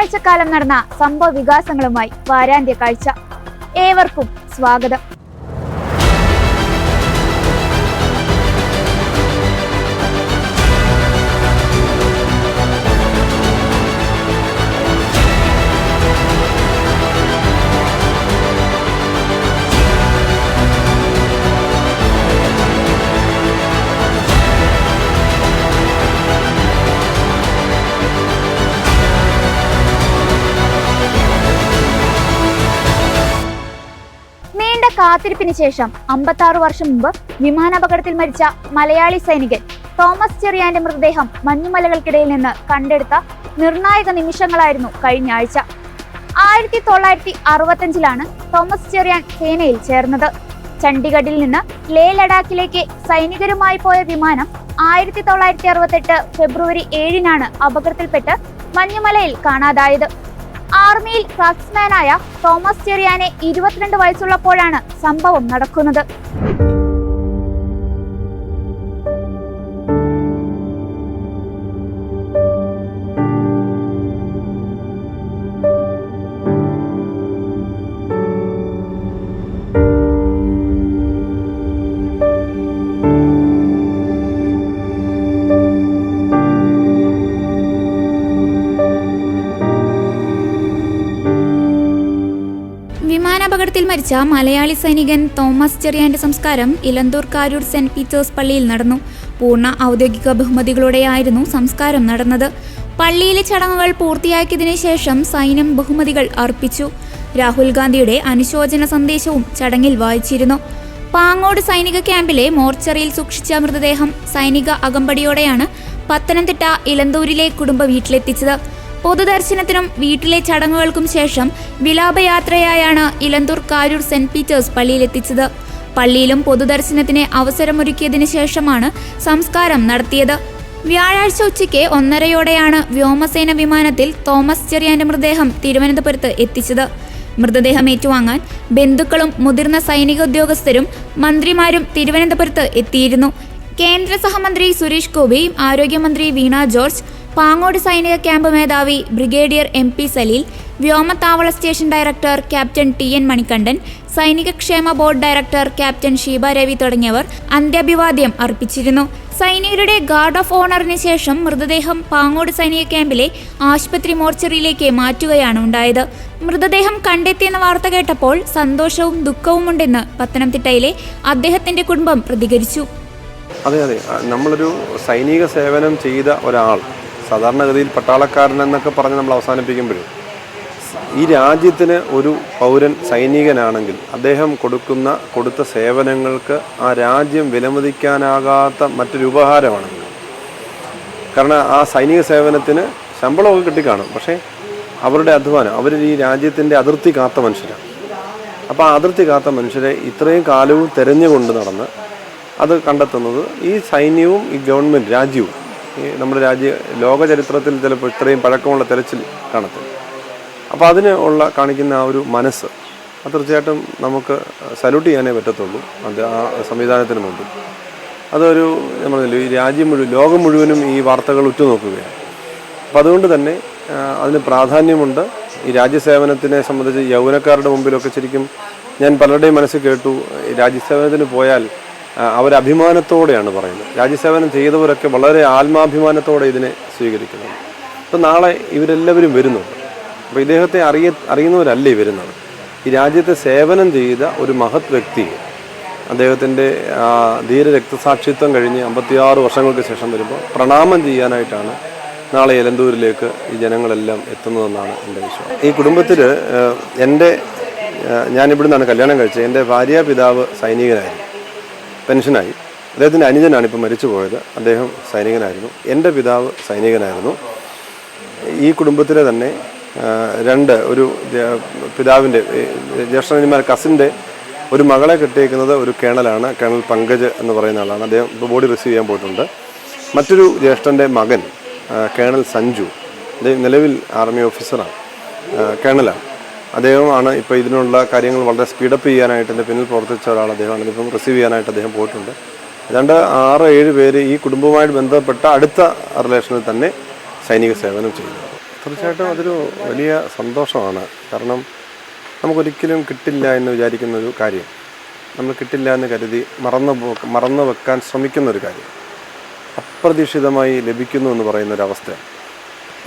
ഒരാഴ്ചക്കാലം നടന്ന സംഭവ വികാസങ്ങളുമായി വാരാന്ത്യ കാഴ്ച. ഏവർക്കും സ്വാഗതം. കാത്തിരിപ്പിന് ശേഷം 56 വർഷം മുമ്പ് വിമാനാപകടത്തിൽ മരിച്ച മലയാളി സൈനികൻ തോമസ് ചെറിയാന്റെ മൃതദേഹം മഞ്ഞുമലകൾക്കിടയിൽ നിന്ന് കണ്ടെടുത്ത നിർണായക നിമിഷങ്ങളായിരുന്നു കഴിഞ്ഞ ആഴ്ച. 1965-ലാണ് തോമസ് ചെറിയാൻ സേനയിൽ ചേർന്നത്. ചണ്ഡീഗഡിൽ നിന്ന് ലേ ലഡാക്കിലേക്ക് സൈനികരുമായി പോയ വിമാനം 1968 ഫെബ്രുവരി 7-നാണ് അപകടത്തിൽപ്പെട്ട് മഞ്ഞുമലയിൽ കാണാതായത്. ആർമിയിൽ ക്രാഫ്റ്റ്സ്മാനായ തോമസ് ചെറിയാനെ 22 വയസ്സുള്ളപ്പോഴാണ് സംഭവം നടക്കുന്നത്. വിമാനാപകടത്തിൽ മരിച്ച മലയാളി സൈനികൻ തോമസ് ചെറിയാന്റെ സംസ്കാരം ഇലന്തൂർ കാരൂർ സെന്റ് പീറ്റേഴ്സ് പള്ളിയിൽ നടന്നു. പൂർണ്ണ ഔദ്യോഗിക ബഹുമതികളോടെയായിരുന്നു സംസ്കാരം നടന്നത്. പള്ളിയിലെ ചടങ്ങുകൾ പൂർത്തിയാക്കിയതിനു ശേഷം സൈന്യം ബഹുമതികൾ അർപ്പിച്ചു. രാഹുൽ ഗാന്ധിയുടെ അനുശോചന സന്ദേശവും ചടങ്ങിൽ വായിച്ചിരുന്നു. പാങ്ങോട് സൈനിക ക്യാമ്പിലെ മോർച്ചറിയിൽ സൂക്ഷിച്ച മൃതദേഹം സൈനിക അകമ്പടിയോടെയാണ് പത്തനംതിട്ട ഇലന്തൂരിലെ കുടുംബ വീട്ടിലെത്തിച്ചത്. പൊതുദർശനത്തിനും വീട്ടിലെ ചടങ്ങുകൾക്കും ശേഷം വിലാപയാത്രയായാണ് ഇലന്തൂർ കാരൂർ സെന്റ് പീറ്റേഴ്സ് പള്ളിയിലെത്തിച്ചത്. പള്ളിയിലും പൊതുദർശനത്തിന് അവസരമൊരുക്കിയതിനു ശേഷമാണ് സംസ്കാരം നടത്തിയത്. വ്യാഴാഴ്ച ഉച്ചയ്ക്ക് 1:30-യോടെയാണ് വ്യോമസേന വിമാനത്തിൽ തോമസ് ചെറിയാന്റെ മൃതദേഹം തിരുവനന്തപുരത്ത് എത്തിച്ചത്. മൃതദേഹം ഏറ്റുവാങ്ങാൻ ബന്ധുക്കളും മുതിർന്ന സൈനിക ഉദ്യോഗസ്ഥരും മന്ത്രിമാരും തിരുവനന്തപുരത്ത് എത്തിയിരുന്നു. കേന്ദ്ര സഹമന്ത്രി സുരേഷ് ഗോപി, ആരോഗ്യമന്ത്രി വീണ ജോർജ്, പാങ്ങോട് സൈനിക ക്യാമ്പ് മേധാവി ബ്രിഗേഡിയർ MP സലീൽ, വ്യോമത്താവള station director captain TN Manikandan, സൈനിക ക്ഷേമ board director captain Sheeba Ravi തുടങ്ങിയവർ അന്ത്യാഭിവാദ്യം അർപ്പിച്ചിരുന്നു. സൈനികരുടെ ഗാർഡ് ഓഫ് ഓണറിന് ശേഷം മൃതദേഹം പാങ്ങോട് സൈനിക ക്യാമ്പിലെ ആശുപത്രി മോർച്ചറിയിലേക്ക് മാറ്റുകയാണ് ഉണ്ടായത്. മൃതദേഹം കണ്ടെത്തിയെന്ന വാർത്ത കേട്ടപ്പോൾ സന്തോഷവും ദുഃഖവുമുണ്ടെന്ന് പത്തനംതിട്ടയിലെ അദ്ദേഹത്തിന്റെ കുടുംബം പ്രതികരിച്ചു. അതെ, നമ്മളൊരു സൈനിക സേവനം ചെയ്ത ഒരാൾ, സാധാരണഗതിയിൽ പട്ടാളക്കാരൻ എന്നൊക്കെ പറഞ്ഞ് നമ്മൾ അവസാനിപ്പിക്കുമ്പോഴും ഈ രാജ്യത്തിന് ഒരു പൗരൻ സൈനികനാണെങ്കിൽ അദ്ദേഹം കൊടുത്ത സേവനങ്ങൾക്ക് ആ രാജ്യം വിലമതിക്കാനാകാത്ത മറ്റൊരു ഉപഹാരമാണ്. കാരണം ആ സൈനിക സേവനത്തിന് ശമ്പളമൊക്കെ കിട്ടിക്കാണും, പക്ഷേ അവരുടെ അധ്വാനം, അവർ ഈ രാജ്യത്തിൻ്റെ അതിർത്തി കാത്ത മനുഷ്യരാണ്. അപ്പോൾ ആ അതിർത്തി കാത്ത മനുഷ്യരെ ഇത്രയും കാലവും തെരഞ്ഞുകൊണ്ട് നടന്ന് അത് കണ്ടെത്തുന്നത് ഈ സൈന്യവും ഈ ഗവൺമെൻറ് രാജ്യവും, ഈ നമ്മുടെ ലോക ചരിത്രത്തിൽ ചിലപ്പോൾ ഇത്രയും പഴക്കമുള്ള തെരച്ചിൽ കാണത്തില്ല. അപ്പോൾ അതിന് കാണിക്കുന്ന ആ ഒരു മനസ്സ്, അത് തീർച്ചയായിട്ടും നമുക്ക് സല്യൂട്ട് ചെയ്യാനേ പറ്റത്തുള്ളൂ. അത് ആ സംവിധാനത്തിന് മുമ്പിൽ അതൊരു നമ്മൾ ഈ രാജ്യം മുഴുവൻ, ലോകം മുഴുവനും ഈ വാർത്തകൾ ഉറ്റുനോക്കുകയാണ്. അപ്പോൾ അതുകൊണ്ട് തന്നെ അതിന് പ്രാധാന്യമുണ്ട്. ഈ രാജ്യസേവനത്തിനെ സംബന്ധിച്ച് യൗവനക്കാരുടെ മുമ്പിലൊക്കെ ശരിക്കും ഞാൻ പലരുടെയും മനസ്സിൽ കേട്ടു, രാജ്യസേവനത്തിന് പോയാൽ അവരഭിമാനത്തോടെയാണ് പറയുന്നത്. രാജ്യസേവനം ചെയ്തവരൊക്കെ വളരെ ആത്മാഭിമാനത്തോടെ ഇതിനെ സ്വീകരിക്കുന്നു. അപ്പോൾ നാളെ ഇവരെല്ലാവരും വരുന്നുണ്ട്. അപ്പോൾ ഇദ്ദേഹത്തെ അറിയുന്നവരല്ലേ വരുന്നത്. ഈ രാജ്യത്തെ സേവനം ചെയ്ത ഒരു മഹത് വ്യക്തി, അദ്ദേഹത്തിൻ്റെ ധീര രക്തസാക്ഷിത്വം കഴിഞ്ഞ് 56 വർഷങ്ങൾക്ക് ശേഷം വരുമ്പോൾ പ്രണാമം ചെയ്യാനായിട്ടാണ് നാളെ എലന്തൂരിലേക്ക് ഈ ജനങ്ങളെല്ലാം എത്തുന്നതെന്നാണ് എൻ്റെ വിശ്വാസം. ഈ കുടുംബത്തിൽ ഞാനിവിടുന്നാണ് കല്യാണം കഴിച്ചത്. എൻ്റെ ഭാര്യാപിതാവ് സൈനികനായിരുന്നു, പെൻഷനായി. അദ്ദേഹത്തിൻ്റെ അനുജനാണ് ഇപ്പോൾ മരിച്ചു പോയത്. അദ്ദേഹം സൈനികനായിരുന്നു. എൻ്റെ പിതാവ് സൈനികനായിരുന്നു. ഈ കുടുംബത്തിലെ തന്നെ ഒരു പിതാവിൻ്റെ ജ്യേഷ്ഠന്മാർ കസിൻ്റെ ഒരു മകളെ കെട്ടിയേക്കുന്നത് ഒരു കേണലാണ്, കേണൽ പങ്കജ് എന്ന് പറയുന്ന ആളാണ്. അദ്ദേഹം ഇപ്പോൾ ബോഡി റിസീവ് ചെയ്യാൻ പോയിട്ടുണ്ട്. മറ്റൊരു ജ്യേഷ്ഠൻ്റെ മകൻ കേണൽ സഞ്ജു, അദ്ദേഹം നിലവിൽ ആർമി ഓഫീസറാണ്, കേണലാണ്. അദ്ദേഹമാണ് ഇപ്പോൾ ഇതിനുള്ള കാര്യങ്ങൾ വളരെ സ്പീഡപ്പ് ചെയ്യാനായിട്ട് എൻ്റെ പിന്നിൽ പ്രവർത്തിച്ച ഒരാൾ അദ്ദേഹമാണ്. ഇതിപ്പം റിസീവ് ചെയ്യാനായിട്ട് അദ്ദേഹം പോയിട്ടുണ്ട്. ഏതാണ്ട് 6-7 പേര് ഈ കുടുംബവുമായിട്ട് ബന്ധപ്പെട്ട അടുത്ത റിലേഷനിൽ തന്നെ സൈനിക സേവനം ചെയ്യുന്നത്. തീർച്ചയായിട്ടും അതൊരു വലിയ സന്തോഷമാണ്. കാരണം നമുക്കൊരിക്കലും കിട്ടില്ല എന്ന് വിചാരിക്കുന്ന ഒരു കാര്യം, നമ്മൾ കിട്ടില്ല എന്ന് കരുതി മറന്നു വെക്കാൻ ശ്രമിക്കുന്നൊരു കാര്യം അപ്രതീക്ഷിതമായി ലഭിക്കുന്നു എന്ന് പറയുന്നൊരവസ്ഥ,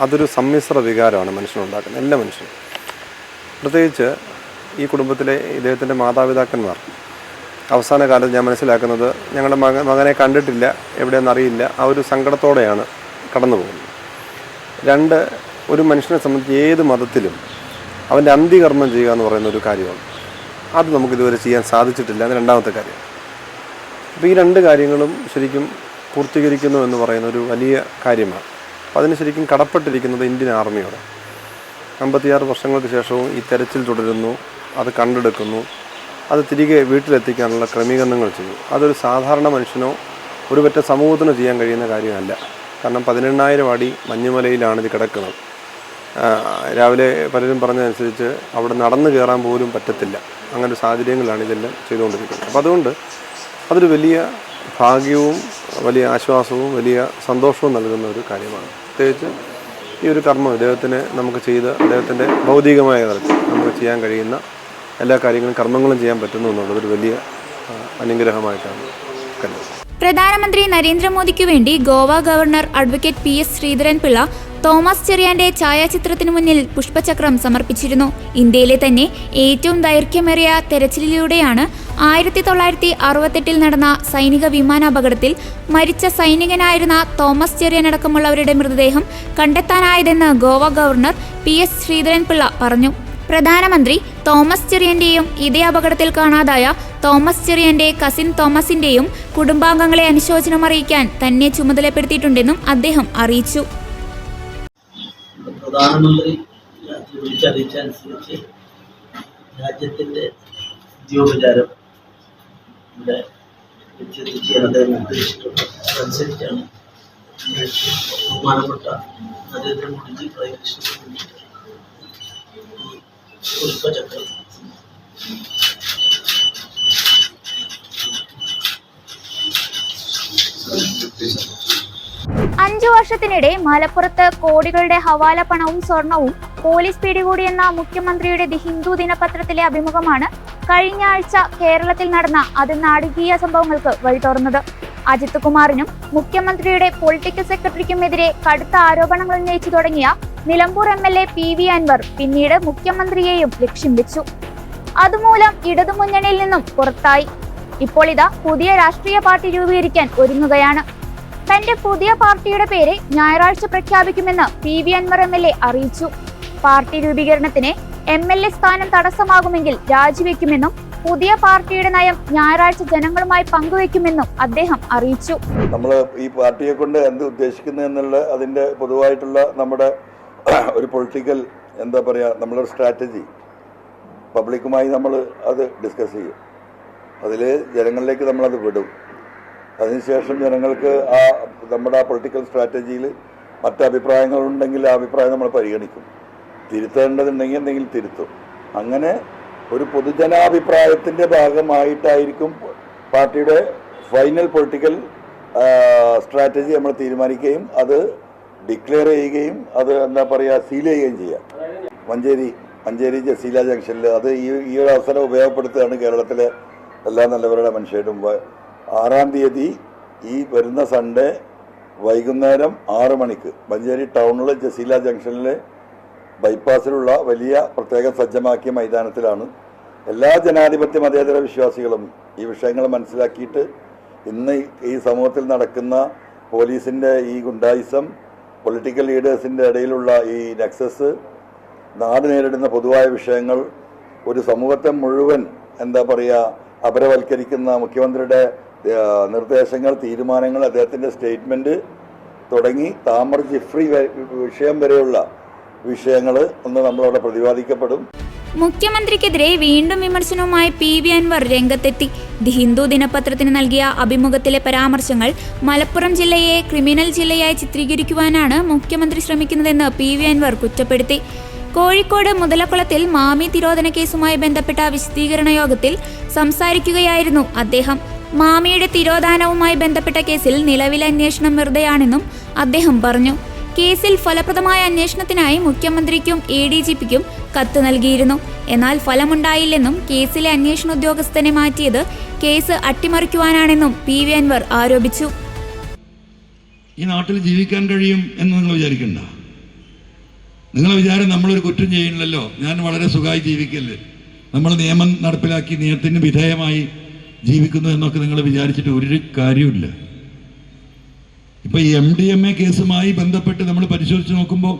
അതൊരു സമ്മിശ്ര വികാരമാണ് മനുഷ്യനുണ്ടാക്കുന്നത്. എല്ലാ മനുഷ്യനും, പ്രത്യേകിച്ച് ഈ കുടുംബത്തിലെ ഇദ്ദേഹത്തിൻ്റെ മാതാപിതാക്കന്മാർ അവസാന കാലത്ത് ഞാൻ മനസ്സിലാക്കുന്നത് ഞങ്ങളുടെ മകനെ കണ്ടിട്ടില്ല, എവിടെയെന്നറിയില്ല, ആ ഒരു സങ്കടത്തോടെയാണ് കടന്നു പോകുന്നത്. രണ്ട്, ഒരു മനുഷ്യനെ സംബന്ധിച്ച് ഏത് മതത്തിലും അവൻ്റെ അന്ത്യകർമ്മം ചെയ്യുക എന്ന് പറയുന്ന ഒരു കാര്യമാണ്. അത് നമുക്കിതുവരെ ചെയ്യാൻ സാധിച്ചിട്ടില്ല. അത് രണ്ടാമത്തെ കാര്യം. അപ്പോൾ ഈ രണ്ട് കാര്യങ്ങളും ശരിക്കും പൂർത്തീകരിക്കുന്നു എന്ന് പറയുന്ന ഒരു വലിയ കാര്യമാണ്. അപ്പോൾ അതിന് ശരിക്കും കടപ്പെട്ടിരിക്കുന്നത് ഇന്ത്യൻ ആർമിയോട്. 56 വർഷങ്ങൾക്ക് ശേഷവും ഈ തെരച്ചിൽ തുടരുന്നു, അത് കണ്ടെടുക്കുന്നു, അത് തിരികെ വീട്ടിലെത്തിക്കാനുള്ള ക്രമീകരണങ്ങൾ ചെയ്യും. അതൊരു സാധാരണ മനുഷ്യനോ ഒരു പറ്റ സമൂഹത്തിനോ ചെയ്യാൻ കഴിയുന്ന കാര്യമല്ല. കാരണം 18,000 അടി മഞ്ഞുമലയിലാണ് ഇത് കിടക്കുന്നത്. രാവിലെ പലരും പറഞ്ഞതനുസരിച്ച് അവിടെ നടന്നു കയറാൻ പോലും പറ്റത്തില്ല. അങ്ങനെ സാഹചര്യങ്ങളാണ് ഇതെല്ലാം ചെയ്തുകൊണ്ടിരിക്കുന്നത്. അപ്പോൾ അതുകൊണ്ട് അതൊരു വലിയ ഭാഗ്യവും വലിയ ആശ്വാസവും വലിയ സന്തോഷവും നൽകുന്ന ഒരു കാര്യമാണ്. പ്രത്യേകിച്ച് ഈ ഒരു കർമ്മം ഇദ്ദേഹത്തിന് നമുക്ക് ചെയ്ത് അദ്ദേഹത്തിൻ്റെ ഭൗതികമായ തലത്തിൽ നമുക്ക് ചെയ്യാൻ കഴിയുന്ന എല്ലാ കാര്യങ്ങളും കർമ്മങ്ങളും ചെയ്യാൻ പറ്റുന്നു എന്നുള്ളതൊരു വലിയ അനുഗ്രഹമായിട്ടാണ് കരുതുന്നത്. പ്രധാനമന്ത്രി നരേന്ദ്രമോദിക്കു വേണ്ടി Goa governor advocate PS Sreedharan Pillai Thomas ചെറിയാന്റെ ഛായാചിത്രത്തിനു മുന്നിൽ പുഷ്പചക്രം സമർപ്പിച്ചിരുന്നു. ഇന്ത്യയിലെ തന്നെ ഏറ്റവും ദൈർഘ്യമേറിയ തെരച്ചിലിലൂടെയാണ് 1968 നടന്ന സൈനിക വിമാനാപകടത്തിൽ മരിച്ച സൈനികനായിരുന്ന തോമസ് ചെറിയാൻ അടക്കമുള്ളവരുടെ മൃതദേഹം കണ്ടെത്താനായതെന്ന് ഗോവ ഗവർണർ PS ശ്രീധരൻപിള്ള പറഞ്ഞു. പ്രധാനമന്ത്രി തോമസ് ചെറിയാന്റെയും ഇതേ അപകടത്തിൽ കാണാതായ തോമസ് ചെറിയാന്റെ കസിൻ തോമസിന്റെയും കുടുംബാംഗങ്ങളെ അനുശോചനം അറിയിക്കാൻ തന്നെ ചുമതലപ്പെടുത്തിയിട്ടുണ്ടെന്നും അദ്ദേഹം അറിയിച്ചു. പ്രധാനമന്ത്രി വിളിച്ചറിയിച്ചനുസരിച്ച് രാജ്യത്തിൻ്റെ ഉദ്യോഗചാരം ഇവിടെ എത്തിച്ചേരാൻ അദ്ദേഹം നിർദ്ദേശിച്ചിട്ടുണ്ട്. അതനുസരിച്ചാണ് ബഹുമാനപ്പെട്ട നരേന്ദ്രമോദിജി പ്രൈം മിനിസ്റ്റർ പുഷ്പചക്രം 5 വർഷത്തിനിടെ മലപ്പുറത്ത് കോടികളുടെ ഹവാല പണവും സ്വർണവും പോലീസ് പിടികൂടിയെന്ന മുഖ്യമന്ത്രിയുടെ ദി ഹിന്ദു ദിനപത്രത്തിലെ അഭിമുഖമാണ് കഴിഞ്ഞ ആഴ്ച കേരളത്തിൽ നടന്ന നാടകീയ സംഭവങ്ങൾക്ക് വഴി തുറന്നത്. അജിത് കുമാറിനും മുഖ്യമന്ത്രിയുടെ പൊളിറ്റിക്കൽ സെക്രട്ടറിക്കുമെതിരെ കടുത്ത ആരോപണങ്ങൾ ഉന്നയിച്ചു തുടങ്ങിയ നിലമ്പൂർ MLA PV അൻവർ പിന്നീട് മുഖ്യമന്ത്രിയെയും ലക്ഷ്യം വെച്ചു. അതുമൂലം ഇടതുമുന്നണിയിൽ നിന്നും പുറത്തായി. ഇപ്പോൾ ഇതാ പുതിയ രാഷ്ട്രീയ പാർട്ടി രൂപീകരിക്കാൻ ഒരുങ്ങുകയാണ്. തന്റെ പുതിയ പാർട്ടിയുടെ പേര് ഞായറാഴ്ച പ്രഖ്യാപിക്കുമെന്ന് PV അൻവർ MLA അറിയിച്ചു. പാർട്ടി രൂപീകരണത്തിന് MLA സ്ഥാനം തടസ്സമാകുമെങ്കിൽ രാജിവെക്കുമെന്നും പുതിയ പാർട്ടിയുടെ നയം ഞായറാഴ്ച ജനങ്ങളുമായി പങ്കുവെക്കുമെന്നും അദ്ദേഹം അറിയിച്ചു. നമ്മൾ ഈ പാർട്ടിയെ കൊണ്ട് എന്ത് ഉദ്ദേശിക്കുന്നു എന്നുള്ള അതിൻ്റെ പൊതുവായിട്ടുള്ള നമ്മുടെ ഒരു പൊളിറ്റിക്കൽ നമ്മളൊരു സ്ട്രാറ്റജി പബ്ലിക്കുമായി നമ്മൾ അത് ഡിസ്കസ് ചെയ്യും. അതിൽ ജനങ്ങളിലേക്ക് നമ്മളത് വിടും. അതിനുശേഷം ജനങ്ങൾക്ക് നമ്മുടെ ആ പൊളിറ്റിക്കൽ സ്ട്രാറ്റജിയിൽ മറ്റ് അഭിപ്രായങ്ങളുണ്ടെങ്കിൽ ആ അഭിപ്രായം നമ്മൾ പരിഗണിക്കും. തിരുത്തേണ്ടതുണ്ടെങ്കിൽ എന്തെങ്കിലും തിരുത്തും. അങ്ങനെ ഒരു പൊതുജനാഭിപ്രായത്തിൻ്റെ ഭാഗമായിട്ടായിരിക്കും പാർട്ടിയുടെ ഫൈനൽ പൊളിറ്റിക്കൽ സ്ട്രാറ്റജി നമ്മൾ തീരുമാനിക്കുകയും അത് ഡിക്ലെയർ ചെയ്യുകയും അത് സീൽ ചെയ്യുകയും ചെയ്യാം. മഞ്ചേരി ജസീല ജംഗ്ഷനിൽ അത് ഈ ഒരു അവസരം ഉപയോഗപ്പെടുത്തുകയാണ് കേരളത്തിലെ എല്ലാ നല്ലവരുടെ മനുഷ്യരും. 6-ാം തീയതി ഈ വരുന്ന സൺഡേ വൈകുന്നേരം 6 മണിക്ക് മഞ്ചേരി ടൗണിൽ ജസീല ജംഗ്ഷനിൽ ബൈപ്പാസിലുള്ള വലിയ പ്രത്യേകം സജ്ജമാക്കിയ മൈതാനത്തിലാണ് എല്ലാ ജനാധിപത്യ മതേതര വിശ്വാസികളും ഈ വിഷയങ്ങൾ മനസ്സിലാക്കിയിട്ട് ഇന്ന് ഈ സമൂഹത്തിൽ നടക്കുന്ന പോലീസിൻ്റെ ഈ ഗുണ്ടായിസം, പൊളിറ്റിക്കൽ ലീഡേഴ്സിൻ്റെ ഇടയിലുള്ള ഈ നെക്സസ്, നാട് നേരിടുന്ന പൊതുവായ വിഷയങ്ങൾ, ഒരു സമൂഹത്തെ മുഴുവൻ അപരവൽക്കരിക്കുന്ന മുഖ്യമന്ത്രിയുടെ നിർദ്ദേശങ്ങൾ, തീരുമാനങ്ങൾ, അദ്ദേഹത്തിൻ്റെ സ്റ്റേറ്റ്മെൻറ്റ് തുടങ്ങി താമർ ജിഫ്രി വിഷയം വരെയുള്ള വിഷയങ്ങൾ ഒന്ന് നമ്മളവിടെ പ്രതിപാദിക്കപ്പെടും. മുഖ്യമന്ത്രിക്കെതിരെ വീണ്ടും വിമർശനവുമായി PV അൻവർ രംഗത്തെത്തി. ദി ഹിന്ദു ദിനപത്രത്തിന് നൽകിയ അഭിമുഖത്തിലെ പരാമർശങ്ങൾ മലപ്പുറം ജില്ലയെ ക്രിമിനൽ ജില്ലയായി ചിത്രീകരിക്കുവാനാണ് മുഖ്യമന്ത്രി ശ്രമിക്കുന്നതെന്ന് PV അൻവർ കുറ്റപ്പെടുത്തി. കോഴിക്കോട് മുതലക്കുളത്തിൽ മാമി തിരോധന കേസുമായി ബന്ധപ്പെട്ട വിശദീകരണ യോഗത്തിൽ സംസാരിക്കുകയായിരുന്നു അദ്ദേഹം. മാമിയുടെ തിരോധാനവുമായി ബന്ധപ്പെട്ട കേസിൽ നിലവിലെ അന്വേഷണം വെറുതെയാണെന്നും അദ്ദേഹം പറഞ്ഞു. കേസിൽ ഫലപ്രദമായ അന്വേഷണത്തിനായി മുഖ്യമന്ത്രിക്കും ADGPക്കും കത്ത് നൽകിയിരുന്നു. എന്നാൽ ഫലമുണ്ടായില്ലെന്നും കേസിലെ അന്വേഷണ ഉദ്യോഗസ്ഥനെ മാറ്റിയത് കേസ് അട്ടിമറിക്കുവാനാണെന്നും PV അൻവർ ആരോപിച്ചു. ഈ നാട്ടിൽ ജീവിക്കാൻ കഴിയും എന്ന് നിങ്ങൾ വിചാരിക്കണ്ട. നിങ്ങളെ വിചാരം നമ്മളൊരു കുറ്റം ചെയ്യണില്ലല്ലോ, ഞാൻ വളരെ സുഖമായി ജീവിക്കല്ലേ, നമ്മൾ നിയമം നടപ്പിലാക്കി നിയമത്തിന് വിധേയമായി ജീവിക്കുന്നു എന്നൊക്കെ നിങ്ങൾ വിചാരിച്ചിട്ട് ഒരു കാര്യമില്ല. ഇപ്പൊ ഈ MDMA കേസുമായി ബന്ധപ്പെട്ട് നമ്മൾ പരിശോധിച്ച് നോക്കുമ്പോൾ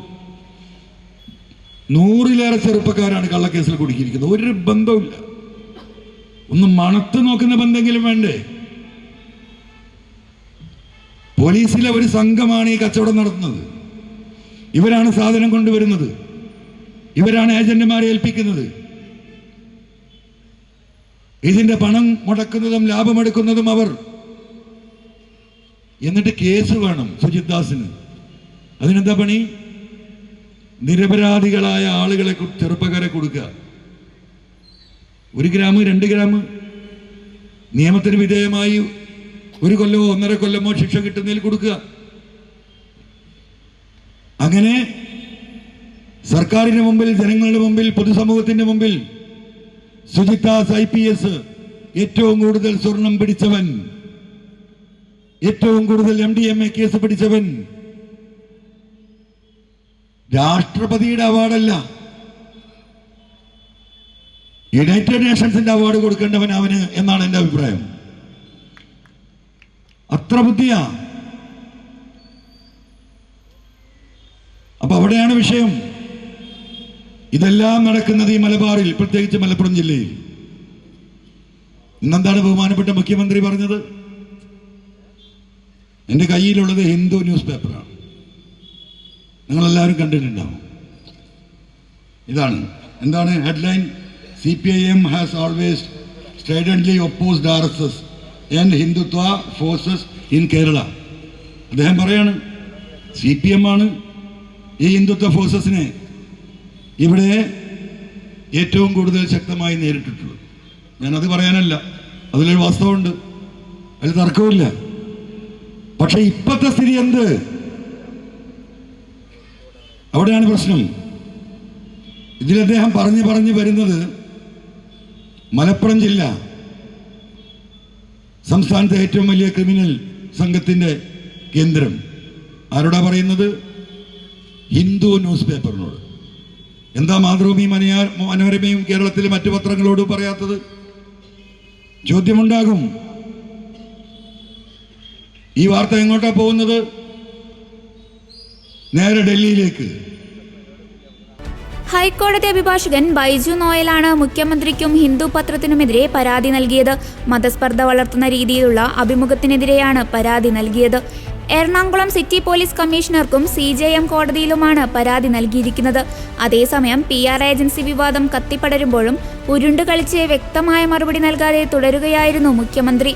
100-ലേറെ ചെറുപ്പക്കാരാണ് കള്ളക്കേസിൽ കുടുക്കിയിരിക്കുന്നത്. ഒരു ബന്ധവുമില്ല. ഒന്ന് മണത്ത് നോക്കുന്ന ബന്ധമെങ്കിലും വേണ്ടേ? പോലീസിലെ ഒരു സംഘമാണ് ഈ കച്ചവടം നടത്തുന്നത്. ഇവരാണ് സാധനം കൊണ്ടുവരുന്നത്, ഇവരാണ് ഏജന്റുമാരെ ഏൽപ്പിക്കുന്നത്, ഇതിന്റെ പണം മുടക്കുന്നതും ലാഭമെടുക്കുന്നതും അവർ. എന്നിട്ട് കേസ് വേണം സുജിത് ദാസിന്. അതിനെന്താ പണി? നിരപരാധികളായ ആളുകളെ, ചെറുപ്പക്കാരെ കൊടുക്കുക. 1 ഗ്രാം 2 ഗ്രാം നിയമത്തിന് വിധേയമായി 1 കൊല്ലമോ 1.5 കൊല്ലമോ ശിക്ഷ കിട്ടുന്നതിൽ കൊടുക്കുക. അങ്ങനെ സർക്കാരിന്റെ മുമ്പിൽ, ജനങ്ങളുടെ മുമ്പിൽ, പൊതുസമൂഹത്തിന്റെ മുമ്പിൽ സുജിത് ദാസ് IPS ഏറ്റവും കൂടുതൽ സ്വർണം പിടിച്ചവൻ, ഏറ്റവും കൂടുതൽ MDMA കേസ് പിടിച്ചവൻ, രാഷ്ട്രപതിയുടെ അവാർഡല്ല, യുണൈറ്റഡ് നേഷൻസിന്റെ അവാർഡ് കൊടുക്കേണ്ടവൻ അവന് എന്നാണ് എൻ്റെ അഭിപ്രായം. അത്ര ബുദ്ധിയാ. അപ്പൊ അവിടെയാണ് വിഷയം. ഇതെല്ലാം നടക്കുന്നത് ഈ മലബാറിൽ, പ്രത്യേകിച്ച് മലപ്പുറം ജില്ലയിൽ. ഇന്നെന്താണ് ബഹുമാനപ്പെട്ട മുഖ്യമന്ത്രി പറഞ്ഞത്? എൻ്റെ കയ്യിലുള്ളത് ഹിന്ദു ന്യൂസ് പേപ്പറാണ്, നിങ്ങളെല്ലാവരും കണ്ടിട്ടുണ്ടാവും. ഇതാണ് എന്താണ് headline? CPIM has always stridently opposed RSS and Hindutva forces in Kerala. അദ്ദേഹം പറയാണ് CPM ആണ് ഈ ഹിന്ദുത്വ ഫോഴ്സസിനെ ഇവിടെ ഏറ്റവും കൂടുതൽ ശക്തമായി നേരിട്ടിട്ടുള്ളത്. ഞാനത് പറയാനല്ല, അതിലൊരു വാസ്തവമുണ്ട്, അതിൽ തർക്കമില്ല. പക്ഷെ ഇപ്പോഴത്തെ സ്ഥിതി എന്ത്? അവിടെയാണ് പ്രശ്നം. ഇതിൽ അദ്ദേഹം പറഞ്ഞു വരുന്നത് മലപ്പുറം ജില്ല സംസ്ഥാനത്തെ ഏറ്റവും വലിയ ക്രിമിനൽ സംഘത്തിന്റെ കേന്ദ്രം. ആരോടാ പറയുന്നത്? ഹിന്ദു ന്യൂസ് പേപ്പറിനോട്. എന്താ മാതൃഭൂമി മനോരമയും കേരളത്തിലെ മറ്റു പത്രങ്ങളോട് പറയാത്തത്? ചോദ്യമുണ്ടാകും. ഈ വാർത്ത എങ്ങോട്ടാ പോകുന്നത്? നേരെ ഡൽഹിയിലേക്ക്. ഹൈക്കോടതി അഭിഭാഷകൻ ബൈജു നോയലാണ് മുഖ്യമന്ത്രിക്കും ഹിന്ദു പത്രത്തിനുമെതിരെ പരാതി നൽകിയത്. മതസ്പർദ്ധ വളർത്തുന്ന രീതിയിലുള്ള അഭിമുഖത്തിനെതിരെയാണ് പരാതി നൽകിയത്. എറണാകുളം സിറ്റി പോലീസ് കമ്മീഷണർക്കും CJM കോടതിയിലുമാണ് പരാതി നൽകിയിരിക്കുന്നത്. അതേസമയം PR ഏജൻസി വിവാദം കത്തിപ്പടരുമ്പോഴും ഉരുണ്ടുകളിച്ച് വ്യക്തമായ മറുപടി നൽകാതെ തുടരുകയായിരുന്നു മുഖ്യമന്ത്രി.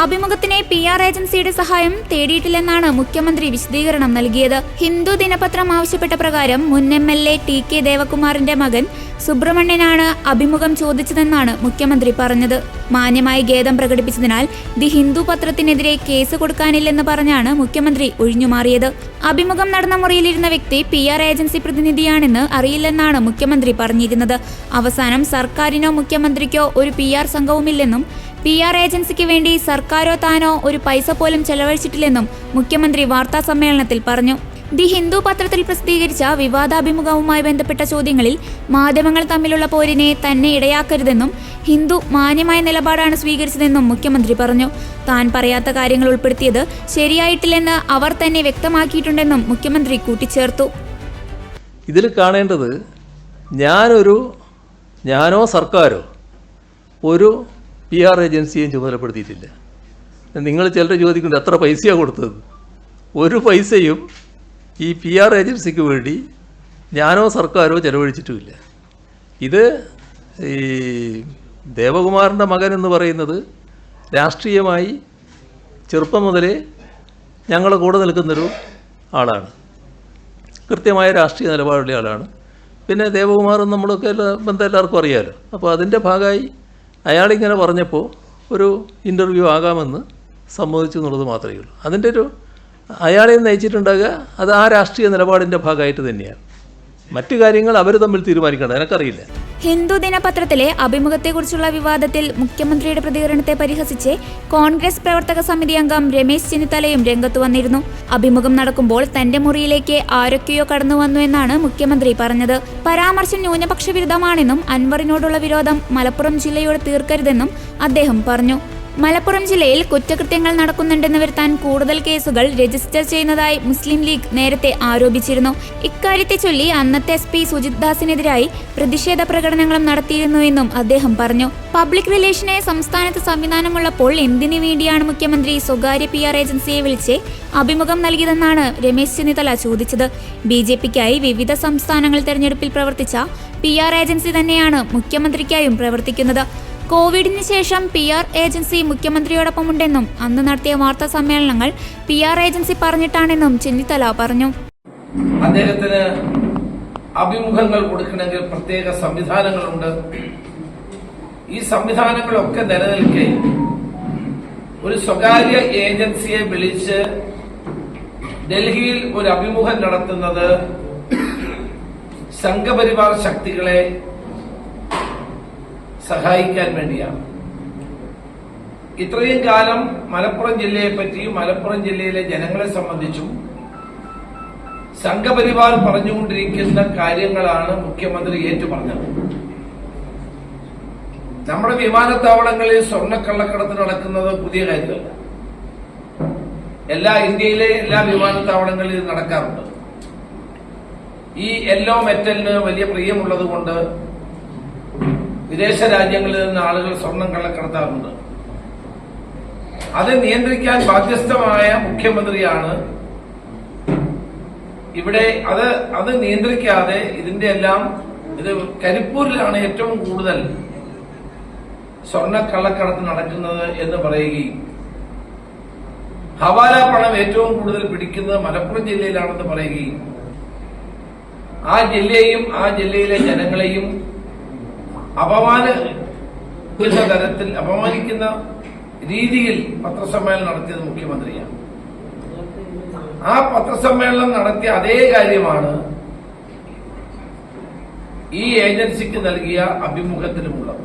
അഭിമുഖത്തിന് PR ഏജൻസിയുടെ സഹായം തേടിയിട്ടില്ലെന്നാണ് മുഖ്യമന്ത്രി വിശദീകരണം നൽകിയത്. ഹിന്ദു ദിനപത്രം ആവശ്യപ്പെട്ട പ്രകാരം മുൻ MLA TK ദേവകുമാറിന്റെ മകൻ സുബ്രഹ്മണ്യനാണ് അഭിമുഖം ചോദിച്ചതെന്നാണ് മുഖ്യമന്ത്രി പറഞ്ഞത്. മാന്യമായി ഖേദം പ്രകടിപ്പിച്ചതിനാൽ ദി ഹിന്ദു പത്രത്തിനെതിരെ കേസ് കൊടുക്കാനില്ലെന്ന് പറഞ്ഞാണ് മുഖ്യമന്ത്രി ഒഴിഞ്ഞുമാറിയത്. അഭിമുഖം നടന്ന മുറിയിലിരുന്ന വ്യക്തി PR ഏജൻസി പ്രതിനിധിയാണെന്ന് അറിയില്ലെന്നാണ് മുഖ്യമന്ത്രി പറഞ്ഞിരുന്നത്. അവസാനം സർക്കാരിനോ മുഖ്യമന്ത്രിക്കോ ഒരു PR സംഘവുമില്ലെന്നും PR ഏജൻസിക്ക് വേണ്ടി സർക്കാരോ താനോ ഒരു പൈസ പോലും ചെലവഴിച്ചിട്ടില്ലെന്നും മുഖ്യമന്ത്രി വാർത്താ സമ്മേളനത്തിൽ പറഞ്ഞു. ദി ഹിന്ദു പത്രത്തിൽ പ്രസിദ്ധീകരിച്ച വിവാദാഭിമുഖവുമായി ബന്ധപ്പെട്ട ചോദ്യങ്ങളിൽ മാധ്യമങ്ങൾ തമ്മിലുള്ള പോരിനെ തന്നെ ഇടയാക്കരുതെന്നും ഹിന്ദു മാന്യമായ നിലപാടാണ് സ്വീകരിച്ചതെന്നും മുഖ്യമന്ത്രി പറഞ്ഞു. താൻ പറയാത്ത കാര്യങ്ങൾ ഉൾപ്പെടുത്തിയത് ശരിയായിട്ടില്ലെന്ന് അവർ തന്നെ വ്യക്തമാക്കിയിട്ടുണ്ടെന്നും മുഖ്യമന്ത്രി കൂട്ടിച്ചേർത്തു. ഇതിൽ കാണേണ്ടത് ഞാനോ സർക്കാരോ ഒരു PR ഏജൻസിയെയും ചുമതലപ്പെടുത്തിയിട്ടില്ല. നിങ്ങൾ ചിലർ ചോദിക്കുന്നത് എത്ര പൈസയാണ് കൊടുത്തത്? ഒരു പൈസയും ഈ PR ഏജൻസിക്ക് വേണ്ടി ഞാനോ സർക്കാരോ ചെലവഴിച്ചിട്ടുമില്ല. ഇത് ഈ ദേവകുമാറിൻ്റെ മകൻ എന്ന് പറയുന്നത് രാഷ്ട്രീയമായി ചെറുപ്പം മുതലേ ഞങ്ങളുടെ കൂടെ നിൽക്കുന്നൊരു ആളാണ്, കൃത്യമായ രാഷ്ട്രീയ നിലപാടുള്ള ആളാണ്. പിന്നെ ദേവകുമാറും നമ്മളൊക്കെ ബന്ധം എല്ലാവർക്കും അറിയാമല്ലോ. അപ്പോൾ അതിൻ്റെ ഭാഗമായി അയാളിങ്ങനെ പറഞ്ഞപ്പോൾ ഒരു ഇൻ്റർവ്യൂ ആകാമെന്ന് സമ്മതിച്ചു എന്നുള്ളത് മാത്രമേ ഉള്ളൂ. അതിൻ്റെ ഒരു അയാളെ നയിച്ചിട്ടുണ്ടാകുക അത് ആ രാഷ്ട്രീയ നിലപാടിൻ്റെ ഭാഗമായിട്ട് തന്നെയാണ്. മറ്റു കാര്യങ്ങൾ അവർ തമ്മിൽ തീരുമാനിക്കേണ്ടത് എനിക്കറിയില്ല. ഹിന്ദു ദിനപത്രത്തിലെ അഭിമുഖത്തെക്കുറിച്ചുള്ള വിവാദത്തിൽ മുഖ്യമന്ത്രിയുടെ പ്രതികരണത്തെ പരിഹസിച്ച് കോൺഗ്രസ് പ്രവർത്തക സമിതി അംഗം രമേശ് ചെന്നിത്തലയും രംഗത്തു വന്നിരുന്നു. അഭിമുഖം നടക്കുമ്പോൾ തന്റെ മുറിയിലേക്ക് ആരൊക്കെയോ കടന്നു വന്നു എന്നാണ് മുഖ്യമന്ത്രി പറഞ്ഞത്. പരാമർശം ന്യൂനപക്ഷ വിരുദ്ധമാണെന്നും അൻവറിനോടുള്ള വിരോധം മലപ്പുറം ജില്ലയോട് തീർക്കരുതെന്നും അദ്ദേഹം പറഞ്ഞു. മലപ്പുറം ജില്ലയിൽ കുറ്റകൃത്യങ്ങൾ നടക്കുന്നുണ്ടെന്ന് വരുത്താൻ കൂടുതൽ കേസുകൾ രജിസ്റ്റർ ചെയ്യുന്നതായി മുസ്ലിം ലീഗ് നേരത്തെ ആരോപിച്ചിരുന്നു. ഇക്കാര്യത്തെ ചൊല്ലി അന്നത്തെ SP സുജിത് ദാസിനെതിരായി പ്രതിഷേധ പ്രകടനങ്ങളും നടത്തിയിരുന്നുവെന്നും അദ്ദേഹം പറഞ്ഞു. പബ്ലിക് റിലേഷനെ സംസ്ഥാനത്ത് സംവിധാനമുള്ളപ്പോൾ എന്തിനു വേണ്ടിയാണ് മുഖ്യമന്ത്രി സ്വകാര്യ PR ഏജൻസിയെ വിളിച്ച് അഭിമുഖം നൽകിയതെന്നാണ് രമേശ് ചെന്നിത്തല ചോദിച്ചത്. BJPക്കായി വിവിധ സംസ്ഥാനങ്ങൾ തെരഞ്ഞെടുപ്പിൽ പ്രവർത്തിച്ച PR ഏജൻസി തന്നെയാണ് മുഖ്യമന്ത്രിക്കായും പ്രവർത്തിക്കുന്നത്. കോവിഡിന് ശേഷം PR ഏജൻസി മുഖ്യമന്ത്രിയോടൊപ്പമുണ്ടെന്നും അന്ന് നടത്തിയ വാർത്താ സമ്മേളനങ്ങൾ PR ഏജൻസി പറഞ്ഞിട്ടാണെന്നും ചെന്നിത്തല പറഞ്ഞു. അദ്ദേഹത്തിന് അഭിമുഖങ്ങൾ കൊടുക്കണമെങ്കിൽ പ്രത്യേക സംവിധാനങ്ങളുണ്ട്. ഈ സംവിധാനങ്ങളൊക്കെ നിലനിൽക്കെ ഒരു സ്വകാര്യ ഏജൻസിയെ വിളിച്ച് ഡൽഹിയിൽ ഒരു അഭിമുഖം നടത്തുന്നത് സംഘപരിവാർ ശക്തികളെ സഹായിക്കാൻ വേണ്ടിയാണ്. ഇത്രയും കാലം മലപ്പുറം ജില്ലയെ പറ്റിയും മലപ്പുറം ജില്ലയിലെ ജനങ്ങളെ സംബന്ധിച്ചും സംഘപരിവാർ പറഞ്ഞുകൊണ്ടിരിക്കുന്ന കാര്യങ്ങളാണ് മുഖ്യമന്ത്രി ഏറ്റുപറഞ്ഞത്. നമ്മുടെ വിമാനത്താവളങ്ങളിൽ സ്വർണ്ണക്കള്ളക്കടത്ത് നടക്കുന്നത് പുതിയ കാര്യമല്ല. ഇന്ത്യയിലെ എല്ലാ വിമാനത്താവളങ്ങളിലും നടക്കാറുണ്ട്. ഈ യെല്ലോ മെറ്റലിന് വലിയ പ്രിയമുള്ളത് കൊണ്ട് വിദേശ രാജ്യങ്ങളിൽ നിന്ന് ആളുകൾ സ്വർണം കള്ളക്കടത്താറുണ്ട്. അത് നിയന്ത്രിക്കാൻ ബാധ്യസ്ഥമായ മുഖ്യമന്ത്രിയാണ് ഇവിടെ. അത് നിയന്ത്രിക്കാതെ ഇത് കരിപ്പൂരിലാണ് ഏറ്റവും കൂടുതൽ സ്വർണ്ണ കള്ളക്കടത്ത് നടക്കുന്നത് എന്ന് പറയുകയും ഹവാല പണം ഏറ്റവും കൂടുതൽ പിടിക്കുന്നത് മലപ്പുറം ജില്ലയിലാണെന്ന് പറയുകയും ആ ജില്ലയെയും ആ ജില്ലയിലെ ജനങ്ങളെയും അപമാനിക്കുന്ന രീതിയിൽ പത്രസമ്മേളനം നടത്തിയത് മുഖ്യമന്ത്രിയാണ്. ആ പത്രസമ്മേളനം നടത്തിയ അതേ കാര്യമാണ് ഈ ഏജൻസിക്ക് നൽകിയ അഭിമുഖത്തിനുമുള്ളത്.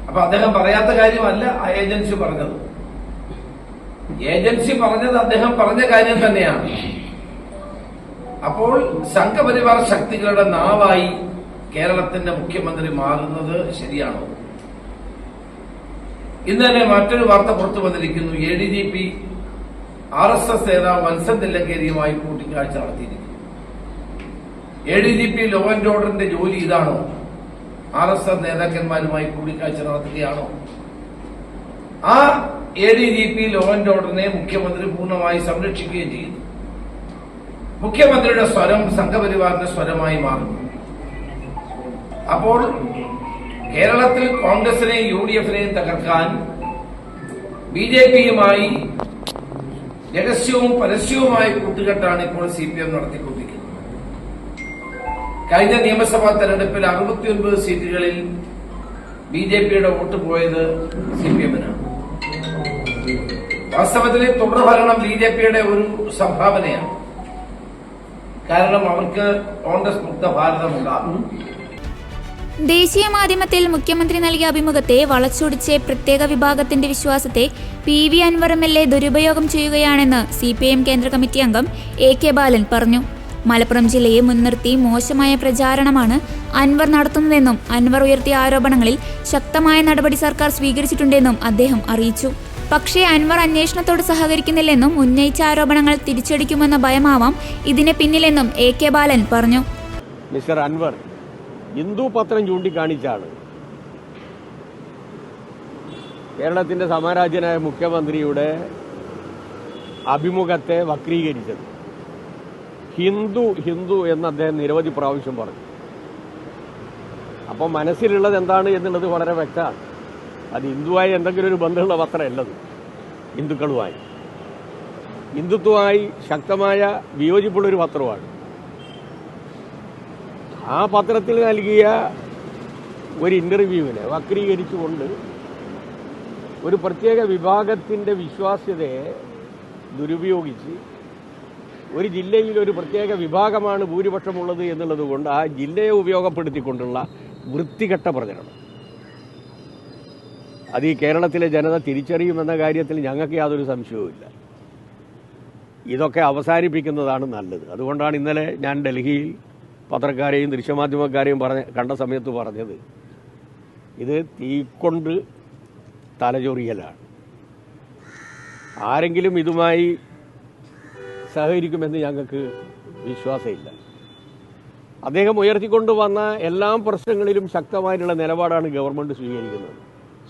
അപ്പൊ അദ്ദേഹം പറയാത്ത കാര്യമല്ല ആ ഏജൻസി പറഞ്ഞത്. ഏജൻസി പറഞ്ഞത് അദ്ദേഹം പറഞ്ഞ കാര്യം തന്നെയാണ്. അപ്പോൾ സംഘപരിവാർ ശക്തികളുടെ നാവായി കേരളത്തിന്റെ മുഖ്യമന്ത്രി മാറുന്നത് ശരിയാണോ? ഇന്ന് തന്നെ മറ്റൊരു വാർത്ത പുറത്തു വന്നിരിക്കുന്നു. ADGP RSS നേതാവ് മൻസൻ തില്ലങ്കേരിയുമായി കൂട്ടിക്കാഴ്ച നടത്തിയിരിക്കുന്നു. ADGP ലോ ആൻഡ് ഓർഡറിന്റെ ജോലി ഇതാണോ? RSS നേതാക്കന്മാരുമായി കൂടിക്കാഴ്ച നടത്തുകയാണോ? ആ ADGP ലോ ആൻഡ് ഓർഡറിനെ മുഖ്യമന്ത്രി പൂർണ്ണമായി സംരക്ഷിക്കുകയും ചെയ്യുന്നു. മുഖ്യമന്ത്രിയുടെ സ്വരം സംഘപരിവാറിന്റെ സ്വരമായി മാറുന്നു. അപ്പോൾ കേരളത്തിൽ കോൺഗ്രസിനെയും UDF-നെയും തകർക്കാൻ BJPയുമായി രഹസ്യവും പരസ്യവുമായ കൂട്ടുകെട്ടാണ് ഇപ്പോൾ CPM നടത്തിക്കൊണ്ടിരിക്കുന്നത്. കഴിഞ്ഞ നിയമസഭാ തെരഞ്ഞെടുപ്പിൽ 69 സീറ്റുകളിൽ BJPയുടെ വോട്ട് പോയത് CPM-നാണ്. വാസ്തവത്തിൽ തുടർഭരണം BJPയുടെ ഒരു സംഭാവനയാണ്. കാരണം അവർക്ക് കോൺഗ്രസ് മുക്ത ഭാരതമുണ്ടാകും. ദേശീയ മാധ്യമത്തിൽ മുഖ്യമന്ത്രി നൽകിയ അഭിമുഖത്തെ വളച്ചൊടിച്ച് പ്രത്യേക വിഭാഗത്തിന്റെ വിശ്വാസത്തെ PV അൻവർ MLA ദുരുപയോഗം ചെയ്യുകയാണെന്ന് CPIM കേന്ദ്ര കമ്മിറ്റി അംഗം AK ബാലൻ പറഞ്ഞു. മലപ്പുറം ജില്ലയെ മുൻനിർത്തി മോശമായ പ്രചാരണമാണ് അൻവർ നടത്തുന്നതെന്നും അൻവർ ഉയർത്തിയ ആരോപണങ്ങളിൽ ശക്തമായ നടപടി സർക്കാർ സ്വീകരിച്ചിട്ടുണ്ടെന്നും അദ്ദേഹം അറിയിച്ചു. പക്ഷേ അൻവർ അന്വേഷണത്തോട് സഹകരിക്കുന്നില്ലെന്നും ഉന്നയിച്ച ആരോപണങ്ങൾ തിരിച്ചടിക്കുമെന്ന ഭയമാവാം ഇതിന് പിന്നിലെന്നും AK ബാലൻ പറഞ്ഞു. മിസ്റ്റർ അൻവർ ഹിന്ദു പത്രം ചൂണ്ടിക്കാണിച്ചാണ് കേരളത്തിന്റെ സമരാജ്യനായ മുഖ്യമന്ത്രിയുടെ അഭിമുഖത്തെ വക്രീകരിച്ചത്. ഹിന്ദു എന്ന് അദ്ദേഹം നിരവധി പ്രാവശ്യം പറഞ്ഞു. അപ്പോൾ മനസ്സിലുള്ളത് എന്താണ് എന്നുള്ളത് വളരെ വ്യക്തമാണ്. അത് ഹിന്ദുവായി എന്തെങ്കിലും ഒരു ബന്ധമുള്ള പത്രമല്ലത്. ഹിന്ദുക്കളുമായി ഹിന്ദുത്വമായി ശക്തമായ വിയോജിപ്പുള്ളൊരു പത്രമാണ്. ആ പത്രത്തിൽ നൽകിയ ഒരു ഇന്റർവ്യൂവിനെ വക്രീകരിച്ചുകൊണ്ട് ഒരു പ്രത്യേക വിഭാഗത്തിൻ്റെ വിശ്വാസ്യതയെ ദുരുപയോഗിച്ച് ഒരു ജില്ലയിൽ ഒരു പ്രത്യേക വിഭാഗമാണ് ഭൂരിപക്ഷമുള്ളത് എന്നുള്ളത് കൊണ്ട് ആ ജില്ലയെ ഉപയോഗപ്പെടുത്തിക്കൊണ്ടുള്ള വൃത്തികെട്ട പ്രചരണം അത് ഈ കേരളത്തിലെ ജനത തിരിച്ചറിയുമെന്ന കാര്യത്തിൽ ഞങ്ങൾക്ക് യാതൊരു സംശയവുമില്ല. ഇതൊക്കെ അവസാനിപ്പിക്കുന്നതാണ് നല്ലത്. അതുകൊണ്ടാണ് ഇന്നലെ ഞാൻ ഡൽഹിയിൽ പത്രക്കാരെയും ദൃശ്യമാധ്യമക്കാരെയും കണ്ട സമയത്ത് പറഞ്ഞത്, ഇത് തീക്കൊണ്ട് തലചൊറിയലാണ്. ആരെങ്കിലും ഇതുമായി സഹകരിക്കുമെന്ന് ഞങ്ങൾക്ക് വിശ്വാസമില്ല. അദ്ദേഹം ഉയർത്തിക്കൊണ്ടുവന്ന എല്ലാ പ്രശ്നങ്ങളിലും ശക്തമായിട്ടുള്ള നിലപാടാണ് ഗവൺമെൻറ്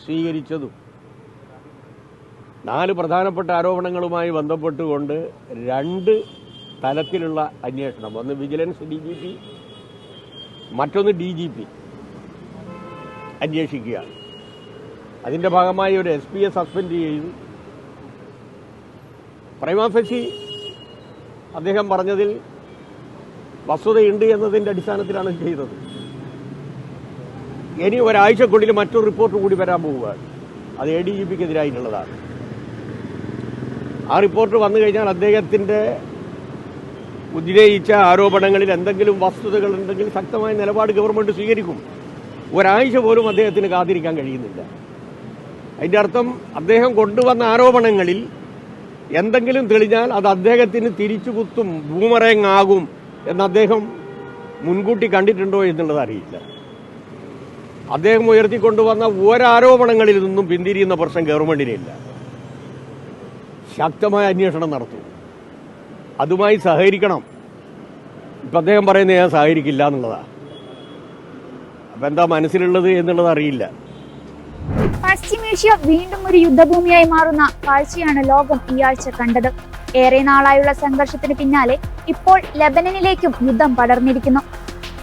സ്വീകരിച്ചതും 4 പ്രധാനപ്പെട്ട ആരോപണങ്ങളുമായി ബന്ധപ്പെട്ടുകൊണ്ട് 2 തലത്തിലുള്ള അന്വേഷണം, ഒന്ന് വിജിലൻസ് DGP, മറ്റൊന്ന് DGP അന്വേഷിക്കുകയാണ്. അതിൻ്റെ ഭാഗമായി ഒരു SP-യെ സസ്പെൻഡ് ചെയ്തു. പ്രൈമാ ഫേസി അദ്ദേഹം പറഞ്ഞതിൽ വസ്തുതയുണ്ട് എന്നതിൻ്റെ അടിസ്ഥാനത്തിലാണ് ചെയ്തത്. ഇനി ഒരാഴ്ചക്കുള്ളിൽ മറ്റൊരു റിപ്പോർട്ട് കൂടി വരാൻ പോവുകയാണ്. അത് ADGPക്കെതിരായിട്ടുള്ളതാണ്. ആ റിപ്പോർട്ട് വന്നു കഴിഞ്ഞാൽ അദ്ദേഹത്തിൻ്റെ ഉന്നയിച്ച ആരോപണങ്ങളിൽ എന്തെങ്കിലും വസ്തുതകളുണ്ടെങ്കിൽ ശക്തമായ നിലപാട് ഗവൺമെൻറ് സ്വീകരിക്കും. ഒരാഴ്ച പോലും അദ്ദേഹത്തിന് കാത്തിരിക്കാൻ കഴിയുന്നില്ല. അതിൻ്റെ അർത്ഥം അദ്ദേഹം കൊണ്ടുവന്ന ആരോപണങ്ങളിൽ എന്തെങ്കിലും തെളിഞ്ഞാൽ അത് അദ്ദേഹത്തിന് തിരിച്ചു കുത്തും, ബൂമറേങ് ആകും എന്ന് അദ്ദേഹം മുൻകൂട്ടി കണ്ടിട്ടുണ്ടോ എന്നുള്ളത് അറിയില്ല. അദ്ദേഹം ഉയർത്തിക്കൊണ്ടുവന്ന ഒരാരോപണങ്ങളിൽ നിന്നും പിന്തിരിയുന്ന പ്രശ്നം ഗവൺമെൻറ്റിനില്ല. ശക്തമായ അന്വേഷണം നടത്തും, അതുമായി സഹകരിക്കണം. ഇപ്പം അദ്ദേഹം പറയുന്നത് ഞാൻ സഹകരിക്കില്ല എന്നുള്ളതാണ്. അപ്പം എന്താ മനസ്സിലുള്ളത് എന്നുള്ളത് അറിയില്ല. പശ്ചിമേഷ്യ വീണ്ടും ഒരു യുദ്ധഭൂമിയായി മാറുന്ന കാഴ്ചയാണ് ലോകം ഈ ആഴ്ച കണ്ടത്. ഏറെ നാളായുള്ള സംഘർഷത്തിന് പിന്നാലെ ഇപ്പോൾ ലെബനനിലേക്കും യുദ്ധം പടർന്നിരിക്കുന്നു.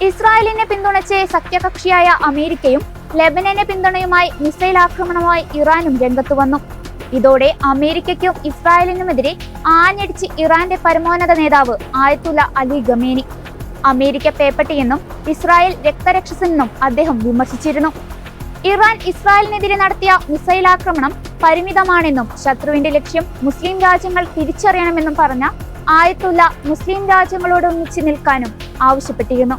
ഇസ്രായേലിനെ പിന്തുണച്ച് സഖ്യകക്ഷിയായ അമേരിക്കയും ലെബനനെ പിന്തുണയുമായി മിസൈൽ ആക്രമണവുമായി ഇറാനും രംഗത്തു വന്നു. ഇതോടെ അമേരിക്കയ്ക്കും ഇസ്രായേലിനുമെതിരെ ആഞ്ഞടിച്ച് ഇറാന്റെ പരമോന്നത നേതാവ് ആയത്തുല്ല അലി ഖമേനി. അമേരിക്ക പേപ്പട്ടിയെന്നും ഇസ്രായേൽ രക്തരക്ഷസെന്നും അദ്ദേഹം വിമർശിച്ചിരുന്നു. ഇറാൻ ഇസ്രായേലിനെതിരെ നടത്തിയ മിസൈൽ ആക്രമണം പരിമിതമാണെന്നും ശത്രുവിന്റെ ലക്ഷ്യം മുസ്ലിം രാജ്യങ്ങൾ തിരിച്ചറിയണമെന്നും പറഞ്ഞ ആയത്തുല്ല മുസ്ലിം രാജ്യങ്ങളോട് ഒന്നിച്ചു നിൽക്കാനും ആവശ്യപ്പെട്ടിരുന്നു.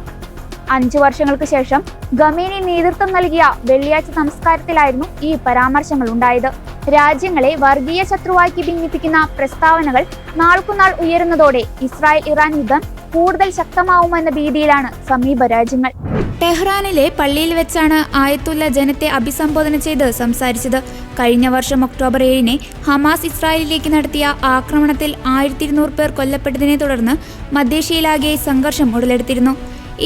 5 വർഷങ്ങൾക്ക് ശേഷം ഖമേനി നേതൃത്വം നൽകിയ വെള്ളിയാഴ്ച സംസ്കാരത്തിലായിരുന്നു ഈ പരാമർശങ്ങൾ ഉണ്ടായത്. രാജ്യങ്ങളെ വർഗീയ ശത്രുവാക്കി ഭിന്നിപ്പിക്കുന്ന പ്രസ്താവനകൾ നാൾക്കുനാൾ ഉയരുന്നതോടെ ഇസ്രായേൽ ഇറാൻ യുദ്ധം കൂടുതൽ ശക്തമാവുമെന്ന ഭീതിയിലാണ് സമീപ രാജ്യങ്ങൾ. ടെഹ്റാനിലെ പള്ളിയിൽ വെച്ചാണ് ആയത്തുല്ല ജനത്തെ അഭിസംബോധന ചെയ്ത് സംസാരിച്ചത്. കഴിഞ്ഞ വർഷം ഒക്ടോബർ 7-ന് ഹമാസ് ഇസ്രായേലിലേക്ക് നടത്തിയ ആക്രമണത്തിൽ 1200 പേർ കൊല്ലപ്പെട്ടതിനെ തുടർന്ന് മധ്യേഷ്യയിലാകെ സംഘർഷം ഉടലെടുത്തിരുന്നു.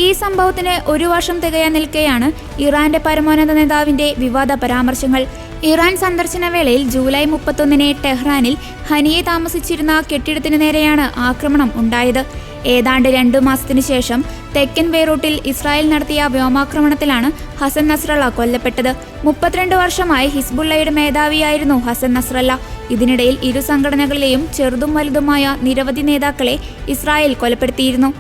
ഈ സംഭവത്തിന് 1 വർഷം തികയാൻ നിൽക്കെയാണ് ഇറാന്റെ പരമോന്നത നേതാവിന്റെ വിവാദ പരാമർശങ്ങൾ. ഇറാൻ സന്ദർശന വേളയിൽ ജൂലൈ 31-ന് ടെഹ്റാനിൽ ഹനിയെ താമസിച്ചിരുന്ന കെട്ടിടത്തിന് നേരെയാണ് ആക്രമണം ഉണ്ടായത്. ഏതാണ്ട് 2 മാസത്തിനു ശേഷം തെക്കൻ ബെയ്റൂട്ടിൽ ഇസ്രായേൽ നടത്തിയ വ്യോമാക്രമണത്തിലാണ് ഹസൻ നസ്രള്ള കൊല്ലപ്പെട്ടത്. 32 വർഷമായി ഹിസ്ബുള്ളയുടെ മേധാവിയായിരുന്നു ഹസൻ നസ്രള്ള. ഇതിനിടയിൽ ഇരു സംഘടനകളിലെയും ചെറുതും വലുതുമായ നിരവധി നേതാക്കളെ ഇസ്രായേൽ കൊലപ്പെടുത്തിയിരുന്നു.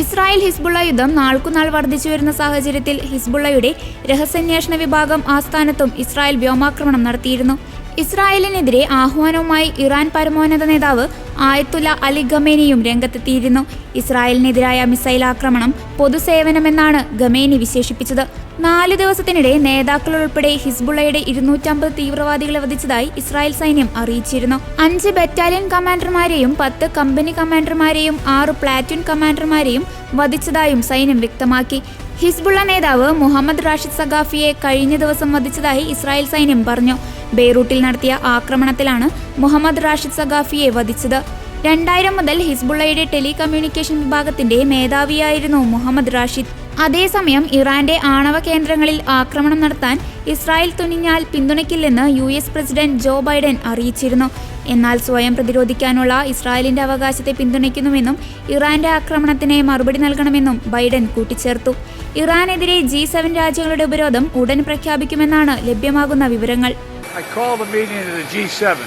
ഇസ്രായേൽ ഹിസ്ബുള്ള യുദ്ധം നാൾക്കുനാൾ വർദ്ധിച്ചു വരുന്ന സാഹചര്യത്തിൽ ഹിസ്ബുള്ളയുടെ രഹസ്യാന്വേഷണ വിഭാഗം ആസ്ഥാനത്തും ഇസ്രായേൽ വ്യോമാക്രമണം നടത്തിയിരുന്നു. ഇസ്രായേലിനെതിരെ ആഹ്വാനവുമായി ഇറാൻ പരമോന്നത നേതാവ് ആയത്തുല്ല അലി ഖമേനിയും രംഗത്തെത്തിയിരുന്നു. ഇസ്രായേലിനെതിരായ മിസൈൽ ആക്രമണം പൊതുസേവനമെന്നാണ് ഖമേനി വിശേഷിപ്പിച്ചത്. 4 ദിവസത്തിനിടെ നേതാക്കൾ ഉൾപ്പെടെ ഹിസ്ബുള്ളയുടെ 250 തീവ്രവാദികളെ വധിച്ചതായി ഇസ്രായേൽ സൈന്യം അറിയിച്ചിരുന്നു. 5 ബറ്റാലിയൻ കമാൻഡർമാരെയും 10 കമ്പനി കമാൻഡർമാരെയും 6 പ്ലാറ്റൂൺ കമാൻഡർമാരെയും വധിച്ചതായും സൈന്യം വ്യക്തമാക്കി. ഹിസ്ബുള്ള നേതാവ് മുഹമ്മദ് റാഷിദ് സഖാഫിയെ കഴിഞ്ഞ ദിവസം വധിച്ചതായി ഇസ്രായേൽ സൈന്യം പറഞ്ഞു. ബെയ്റൂട്ടിൽ നടത്തിയ ആക്രമണത്തിലാണ് മുഹമ്മദ് റാഷിദ് സഖാഫിയെ വധിച്ചത്. 2000 മുതൽ ഹിസ്ബുള്ളയുടെ ടെലികമ്മ്യൂണിക്കേഷൻ വിഭാഗത്തിന്റെ മേധാവിയായിരുന്നു മുഹമ്മദ് റാഷിദ്. അതേസമയം ഇറാന്റെ ആണവ കേന്ദ്രങ്ങളിൽ ആക്രമണം നടത്താൻ ഇസ്രായേൽ തുനിഞ്ഞാൽ പിന്തുണയ്ക്കില്ലെന്ന് US പ്രസിഡന്റ് ജോ ബൈഡൻ അറിയിച്ചിരുന്നു. എന്നാൽ സ്വയം പ്രതിരോധിക്കാനുള്ള ഇസ്രായേലിന്റെ അവകാശത്തെ പിന്തുണയ്ക്കുന്നുവെന്നും ഇറാന്റെ ആക്രമണത്തിന് മറുപടി നൽകണമെന്നും ബൈഡൻ കൂട്ടിച്ചേർത്തു. ഇറാനെതിരെ G7 രാജ്യങ്ങളുടെ ഉപരോധം ഉടൻ പ്രഖ്യാപിക്കുമെന്നാണ് ലഭ്യമാകുന്ന വിവരങ്ങൾ. I call the meeting of the G7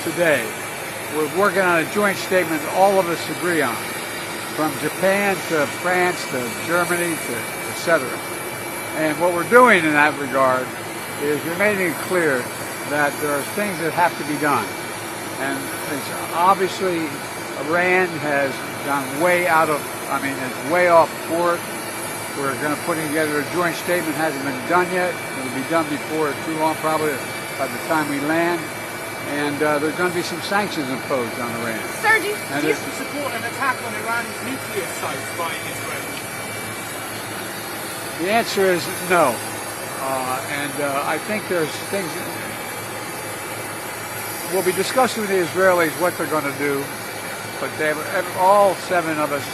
today. We're working on a joint statement that all of us agree on, from Japan to France to Germany to etc. And what we're doing in that regard is we're making it clear that there are things that have to be done. And it's obviously Iran has gone way out of, is way off court. We're going to put together a joint statement. Hasn't been done yet. It'll be done before too long, probably by the time we land. And there's going to be some sanctions imposed on Iran. Sir, do you support an attack on Iran's nuclear sites by Israel? The answer is no. I think there's things we'll be discussing with the Israelis what they're going to do, but all 7 of us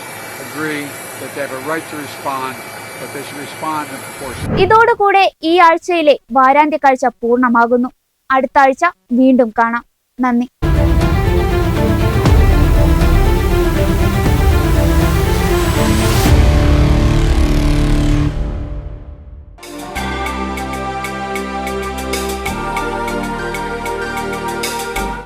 agree that they have a right to respond, but they should respond in proportion. ഇതോടുകൂടെ ഈ ആഴ്ചയിലെ വാരാന്ത്യ കാഴ്ച പൂർണ്ണമാകുന്നു. അടുത്ത ആഴ്ച വീണ്ടും കാണാം. നന്ദി.